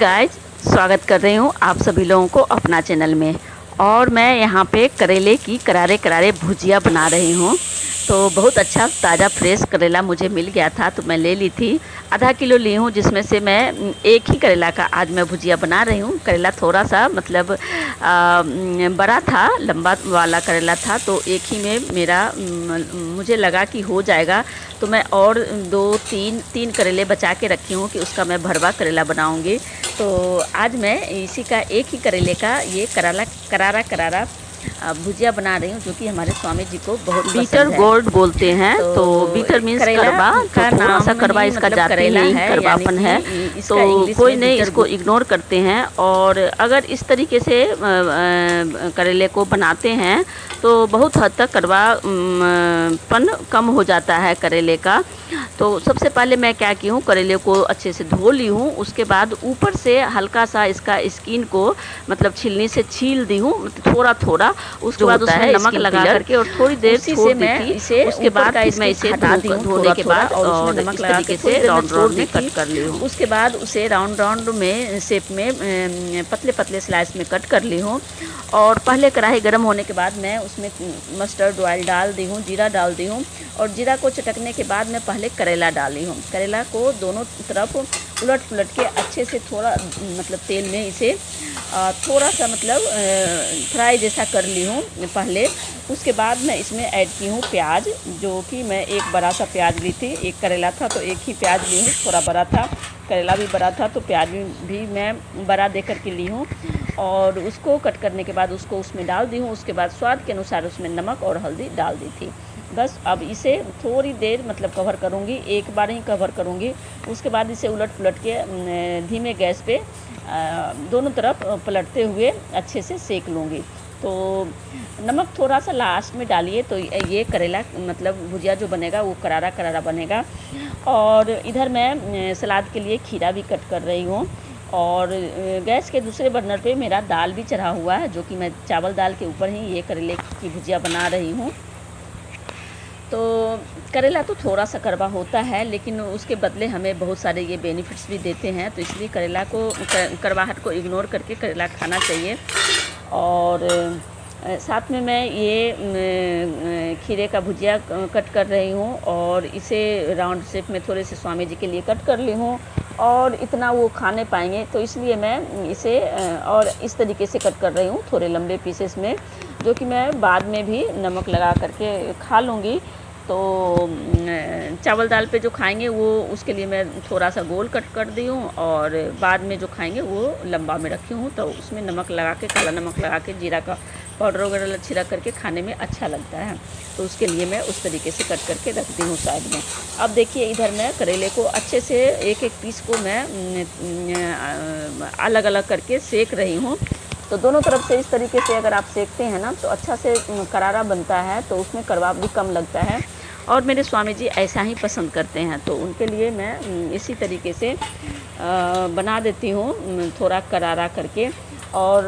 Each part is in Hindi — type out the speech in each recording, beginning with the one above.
गाइज, स्वागत कर रही हूँ आप सभी लोगों को अपना चैनल में। और मैं यहाँ पे करेले की करारे करारे भुजिया बना रही हूँ। तो बहुत अच्छा ताज़ा फ्रेश करेला मुझे मिल गया था, तो मैं ले ली थी। आधा किलो ली हूँ, जिसमें से मैं एक ही करेला का आज मैं भुजिया बना रही हूँ। करेला थोड़ा सा मतलब बड़ा था, लंबा वाला करेला था, तो एक ही में मेरा मुझे लगा कि हो जाएगा। तो मैं और तीन करेले बचा के रखी हूँ कि उसका मैं भरवा करेला बनाऊँगी। तो आज मैं इसी का एक ही करेले का ये करारा करारा भुजिया बना रही हूँ, जो कि हमारे स्वामी जी को बहुत बीटर गोल्ड बोलते हैं। तो बीटर मीन्स करवा, तो थोड़ा सा करवा इसका जाती नहीं, करवापन है। तो कोई नहीं इसको इग्नोर करते हैं। और अगर इस तरीके से करेले को बनाते हैं तो बहुत हद तक करवापन कम हो जाता है करेले का। तो सबसे पहले मैं क्या की हूँ, करेले को अच्छे से धो ली हूँ। उसके बाद ऊपर से हल्का सा इसका स्किन को मतलब छीलनी से छील दी हूँ, थोड़ा थोड़ा। उसके बाद उसमें नमक लगा करके और थोड़ी देर छोड़ दी थी। इसे उसके बाद मैं इसे धोने के बाद और नमक लगा के इसे राउंड राउंड में कट कर ली हूँ। उसके बाद उसे राउंड राउंड में शेप में पतले पतले स्लाइस में कट कर ली हूँ। और पहले कढ़ाई गर्म होने के बाद मैं उसमें मस्टर्ड ऑयल डाल दी हूँ, जीरा डाल दी हूँ। और जीरा को चटकने के बाद मैं पहले करेला डाली हूँ। करेला को दोनों तरफ उलट पुलट के अच्छे से थोड़ा मतलब तेल में इसे थोड़ा सा मतलब फ्राई जैसा कर ली हूँ पहले। उसके बाद मैं इसमें ऐड की हूँ प्याज, जो कि मैं एक बड़ा सा प्याज ली थी। एक करेला था तो एक ही प्याज ली हूँ, थोड़ा बड़ा था, करेला भी बड़ा था तो प्याज भी मैं बड़ा दे कर के ली हूँ। और उसको कट करने के बाद उसको उसमें डाल दी हूँ। उसके बाद स्वाद के अनुसार उसमें नमक और हल्दी डाल दी थी। बस अब इसे थोड़ी देर मतलब कवर करूँगी, एक बार ही कवर करूँगी। उसके बाद इसे उलट पुलट के धीमे गैस पे दोनों तरफ पलटते हुए अच्छे से सेक लूँगी। तो नमक थोड़ा सा लास्ट में डालिए तो ये करेला मतलब भुजिया जो बनेगा वो करारा करारा बनेगा। और इधर मैं सलाद के लिए खीरा भी कट कर रही हूँ। और गैस के दूसरे बर्नर पे मेरा दाल भी चढ़ा हुआ है, जो कि मैं चावल दाल के ऊपर ही ये करेले की भुजिया बना रही हूँ। तो करेला तो थोड़ा सा कड़वा होता है, लेकिन उसके बदले हमें बहुत सारे ये बेनिफिट्स भी देते हैं। तो इसलिए करेला को कड़वाहट को इग्नोर करके करेला खाना चाहिए। और साथ में मैं ये खीरे का भुजिया कट कर रही हूँ और इसे राउंड शेप में थोड़े से स्वामी जी के लिए कट कर ली हूँ। और इतना वो खा नहीं पाएंगे, तो इसलिए मैं इसे और इस तरीके से कट कर रही हूँ थोड़े लंबे पीसेस में, जो कि मैं बाद में भी नमक लगा करके खा लूँगी। तो चावल दाल पे जो खाएंगे वो उसके लिए मैं थोड़ा सा गोल कट कर दी हूँ, और बाद में जो खाएंगे वो लंबा में रखी हूँ। तो उसमें नमक लगा के, काला नमक लगा के, जीरा का पाउडर वगैरह छिड़क करके खाने में अच्छा लगता है। तो उसके लिए मैं उस तरीके से कट करके रख दी हूँ साइड में। अब देखिए, इधर मैं करेले को अच्छे से एक एक पीस को मैं अलग अलग करके सेक रही हूँ। तो दोनों तरफ से इस तरीके से अगर आप सेकते हैं ना, तो अच्छा से करारा बनता है, तो उसमें कड़वा भी कम लगता है। और मेरे स्वामी जी ऐसा ही पसंद करते हैं, तो उनके लिए मैं इसी तरीके से बना देती हूँ थोड़ा करारा करके। और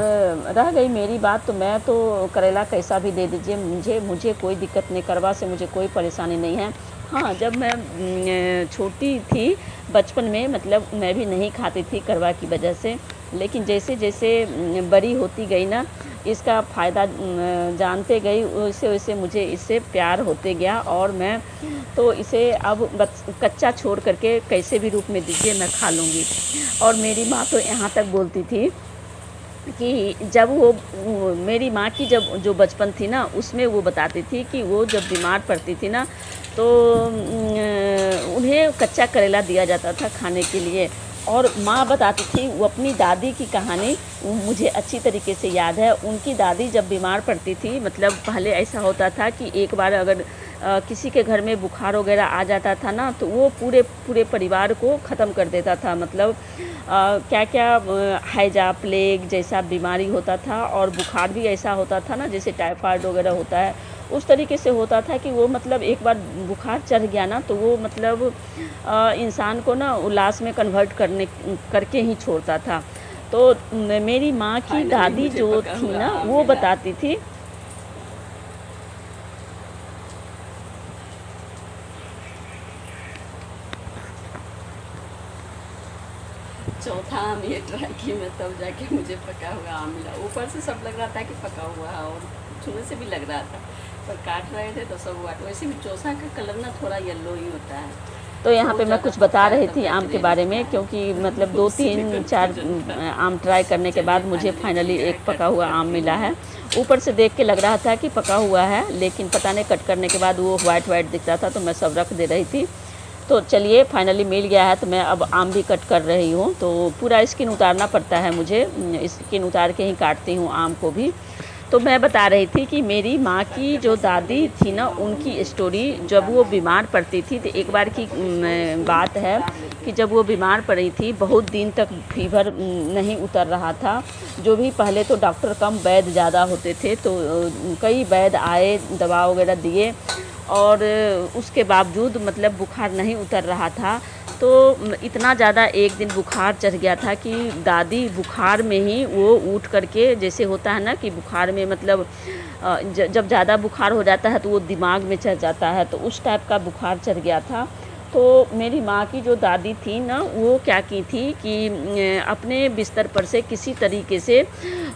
रह गई मेरी बात, तो मैं तो करेला कैसा भी दे दीजिए, मुझे कोई दिक्कत नहीं, करवा से मुझे कोई परेशानी नहीं है। हाँ, जब मैं छोटी थी बचपन में, मतलब मैं भी नहीं खाती थी करवा की वजह से। लेकिन जैसे जैसे बड़ी होती गई ना, इसका फ़ायदा जानते गई, वैसे वैसे मुझे इससे प्यार होते गया। और मैं तो इसे अब बस कच्चा छोड़ करके कैसे भी रूप में दीजिए मैं खा लूँगी। और मेरी माँ तो यहाँ तक बोलती थी कि जब वो मेरी माँ की जब जो बचपन थी ना, उसमें वो बताती थी कि वो जब बीमार पड़ती थी ना, तो उन्हें कच्चा करेला दिया जाता था खाने के लिए। और माँ बताती थी, वो अपनी दादी की कहानी मुझे अच्छी तरीके से याद है। उनकी दादी जब बीमार पड़ती थी, मतलब पहले ऐसा होता था कि एक बार अगर किसी के घर में बुखार वगैरह आ जाता था ना, तो वो पूरे परिवार को ख़त्म कर देता था। मतलब क्या क्या हैजा, प्लेग जैसा बीमारी होता था, और बुखार भी ऐसा होता था ना जैसे टाइफाइड वगैरह होता है, उस तरीके से होता था कि वो मतलब एक बार बुखार चढ़ गया ना, तो वो मतलब इंसान को ना उल्लास में कन्वर्ट करके ही छोड़ता था। तो मेरी माँ की दादी जो थी ना, वो बताती थी चौथा आम ये ट्राई की मैं, तब जाके मुझे पका हुआ आम मिला। ऊपर से सब लग रहा था कि पका हुआ है और छूने से भी लग रहा था, पर काट रहे थे तो सब हुआ। वैसे भी चौसा का कलर ना थोड़ा येलो ही होता है। तो यहाँ पे मैं कुछ बता रही थी आम के बारे में, क्योंकि मतलब 2 3 4 आम ट्राई करने के बाद मुझे फाइनली एक पका हुआ आम मिला है। ऊपर से देख के लग रहा था कि पका हुआ है, लेकिन पता नहीं कट करने के बाद वो वाइट दिख रहा था, तो मैं सब रख दे रही थी। तो चलिए फाइनली मिल गया है, तो मैं अब आम भी कट कर रही हूँ। तो पूरा स्किन उतारना पड़ता है मुझे, स्किन उतार के ही काटती हूँ आम को भी। तो मैं बता रही थी कि मेरी माँ की जो दादी थी ना, उनकी स्टोरी, जब वो बीमार पड़ती थी, तो एक बार की बात है कि जब वो बीमार पड़ी थी, बहुत दिन तक फीवर नहीं उतर रहा था। जो भी पहले तो डॉक्टर कम, वैद्य ज़्यादा होते थे, तो कई वैद्य आए, दवा वगैरह दिए, और उसके बावजूद मतलब बुखार नहीं उतर रहा था। तो इतना ज़्यादा एक दिन बुखार चढ़ गया था कि दादी बुखार में ही वो उठ करके, जैसे होता है ना कि बुखार में मतलब जब ज़्यादा बुखार हो जाता है तो वो दिमाग में चढ़ जाता है, तो उस टाइप का बुखार चढ़ गया था। तो मेरी माँ की जो दादी थी ना, वो क्या की थी कि अपने बिस्तर पर से किसी तरीके से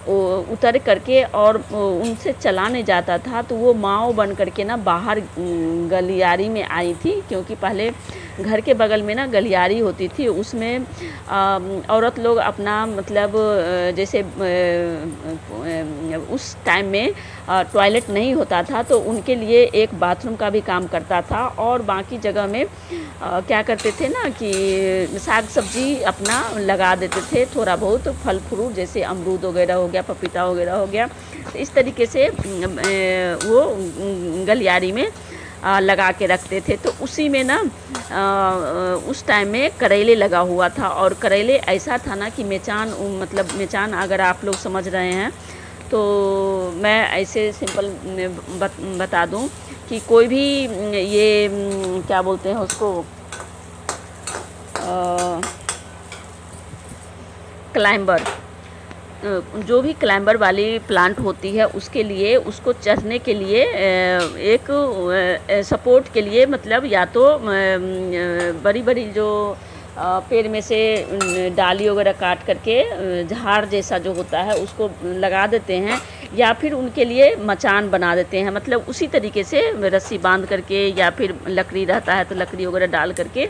उतर करके और उनसे चला नहीं जाता था, तो वो माँ बन करके ना बाहर गलियारी में आई थी, क्योंकि पहले घर के बगल में ना गलियारी होती थी, उसमें औरत लोग अपना मतलब जैसे उस टाइम में टॉयलेट नहीं होता था, तो उनके लिए एक बाथरूम का भी काम करता था। और बाकी जगह में क्या करते थे ना कि साग सब्जी अपना लगा देते थे, थोड़ा बहुत फल फ्रूट जैसे अमरूद वगैरह हो गया, पपीता वगैरह हो गया, तो इस तरीके से वो गलियारी में लगा के रखते थे। तो उसी में ना उस टाइम में करेले लगा हुआ था, और करेले ऐसा था ना कि मेचान, मतलब मेचान अगर आप लोग समझ रहे हैं तो मैं ऐसे सिंपल बता दूं कि कोई भी ये क्या बोलते हैं उसको, क्लाइंबर, जो भी क्लाइंबर वाली प्लांट होती है, उसके लिए, उसको चढ़ने के लिए एक सपोर्ट के लिए, मतलब या तो बड़ी बड़ी जो पेड़ में से डाली वगैरह काट करके झाड़ जैसा जो होता है उसको लगा देते हैं, या फिर उनके लिए मचान बना देते हैं। मतलब उसी तरीके से रस्सी बांध करके, या फिर लकड़ी रहता है तो लकड़ी वगैरह डाल करके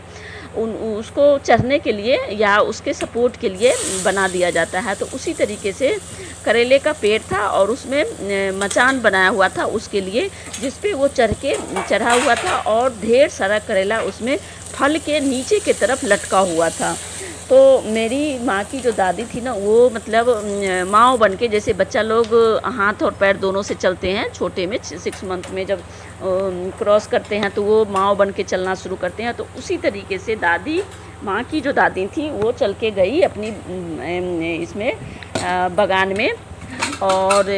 उसको चढ़ने के लिए या उसके सपोर्ट के लिए बना दिया जाता है। तो उसी तरीके से करेले का पेड़ था, और उसमें मचान बनाया हुआ था उसके लिए, जिस पे वो चढ़ा हुआ था, और ढेर सारा करेला उसमें फल के नीचे के तरफ लटका हुआ था। तो मेरी माँ की जो दादी थी ना, वो मतलब माँ बन के, जैसे बच्चा लोग हाथ और पैर दोनों से चलते हैं, छोटे में 6 मंथ में जब क्रॉस करते हैं तो वो माँ बन के चलना शुरू करते हैं, तो उसी तरीके से दादी, माँ की जो दादी थी, वो चल के गई अपनी इसमें बागान में, और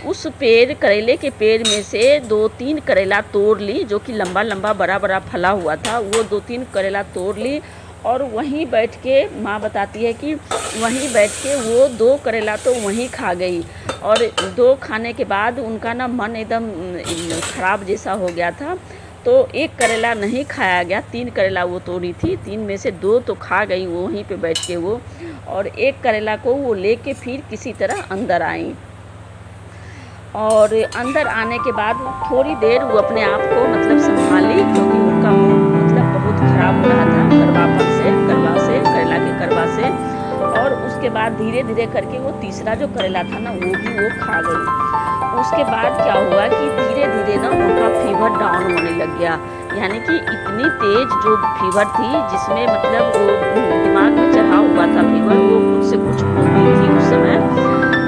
उस पेड़, करेले के पेड़ में से 2-3 करेला तोड़ ली, जो कि लंबा लंबा बड़ा बड़ा फला हुआ था। वो 2-3 करेला तोड़ ली, और वहीं बैठ के, माँ बताती है कि वहीं बैठ के वो 2 करेला तो वहीं खा गई, और 2 खाने के बाद उनका ना मन एकदम ख़राब जैसा हो गया था। तो 1 करेला नहीं खाया गया, 3 करेला वो तोड़ी थी, 3 में से 2 तो खा गई वहीं पे बैठ के वो, और 1 करेला को वो लेके फिर किसी तरह अंदर आई। और अंदर आने के बाद थोड़ी देर वो अपने आप को मतलब संभाली, क्योंकि उनका मूड मतलब बहुत ख़राब हो रहा था करेला के करवा से। और उसके बाद धीरे धीरे करके वो तीसरा जो करेला था ना, वो भी वो खा गई। उसके बाद क्या हुआ कि धीरे धीरे ना उनका फीवर डाउन होने लग गया, यानी कि इतनी तेज़ जो फीवर थी, जिसमें मतलब वो दिमाग में चढ़ा हुआ था फीवर, वो खुद से कुछ बोलती थी उस समय,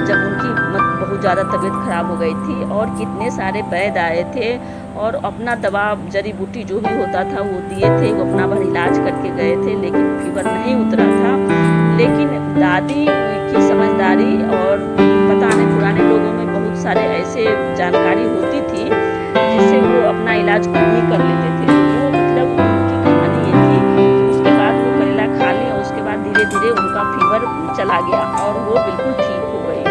जब उनकी बहुत ज़्यादा तबीयत ख़राब हो गई थी। और कितने सारे वैद्य आए थे, और अपना दवा जड़ी बूटी जो भी होता था वो दिए थे, वो अपना भर इलाज करके गए थे, लेकिन फीवर नहीं उतरा था। लेकिन दादी की समझदारी, और पता नहीं पुराने लोगों में बहुत सारे ऐसे जानकारी होती थी जिससे वो अपना इलाज खुद ही कर लेते थे। वो मतलब उनकी कहानी ये थी कि उसके बाद वो करेला खा लिया, उसके बाद धीरे धीरे उनका फीवर चला गया और वो बिल्कुल ठीक हो गई।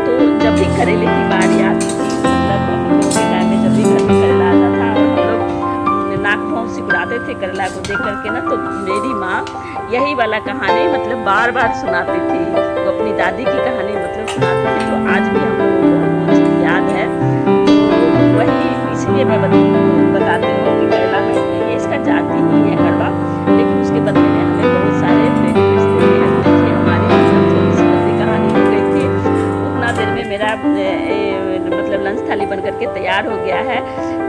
तो जब भी करेले की बारी आती थी, मतलब हम लोगों के टाइम में जब भी घर में करेला आता था, और हम लोग नाक भौं सिकुड़ाते थे करेला को देख करके ना, तो मेरी माँ यही वाला कहानी मतलब बार बार सुनाती थी। वो अपनी दादी की कहानी मतलब सुनाती थी। तो आज भी हम लोगों को वो चीज़ याद है। तो वही इसलिए मैं बताती हूँ कि केरला में ये इसका जाति ही है कड़वा, लेकिन उसके बदले में हमें बहुत सारे बेनिफिट्स देते हैं। देखिए हमारी थोड़ी सी लंबी कहानी हो गई थी। उतना देर में मेरा मतलब लंच थाली बन करके तैयार हो गया है।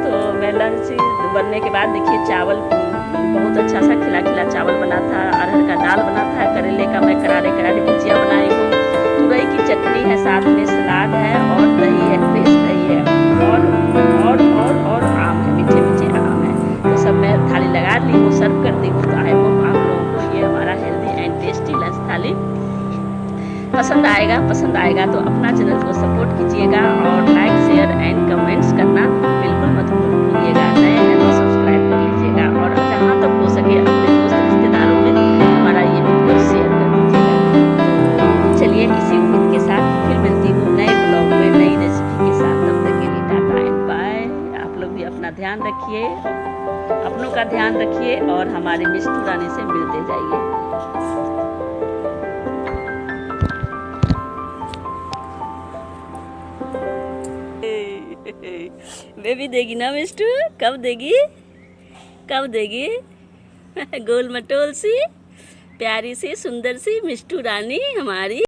तो मैं लंच बनने के बाद देखिए चावल बहुत अच्छा सा खिला खिला चावल बना था, अरहर का दाल बना था, करेले का मैं करारे करारे भुजिया बनाई हूँ, तुरई की चटनी है, साथ में सलाद है और दही है, फ्रेश दही है और आम है, मीठे मीठे आम है। तो सब मैं थाली लगा ली हूँ, सर्व कर दी हूँ। तो आई होप आप लोगों को ये हमारा हेल्दी एंड टेस्टी लंच थाली पसंद आएगा तो अपना चैनल को सपोर्ट कीजिएगा और लाइक शेयर एंड कमेंट्स करना बिल्कुल मत भूलिएगा। नए हैं तो सब्सक्राइब कर लीजिएगा और जहाँ तक हो सके अपने दोस्त रिश्तेदारों में हमारा ये वीडियो शेयर कर दीजिएगा। तो चलिए इसी उम्मीद के साथ फिर मिलती हूँ नए ब्लॉग में नई रेसिपी के साथ। तब तक के लिए टाटा एंड बाय। आप लोग भी अपना ध्यान रखिए, अपनों का ध्यान रखिए और हमारे मिष्टू रानी से मिलते जाइए। बेबी देगी ना मिष्टू? कब देगी? गोल मटोल सी प्यारी सी सुंदर सी मिष्टू रानी हमारी।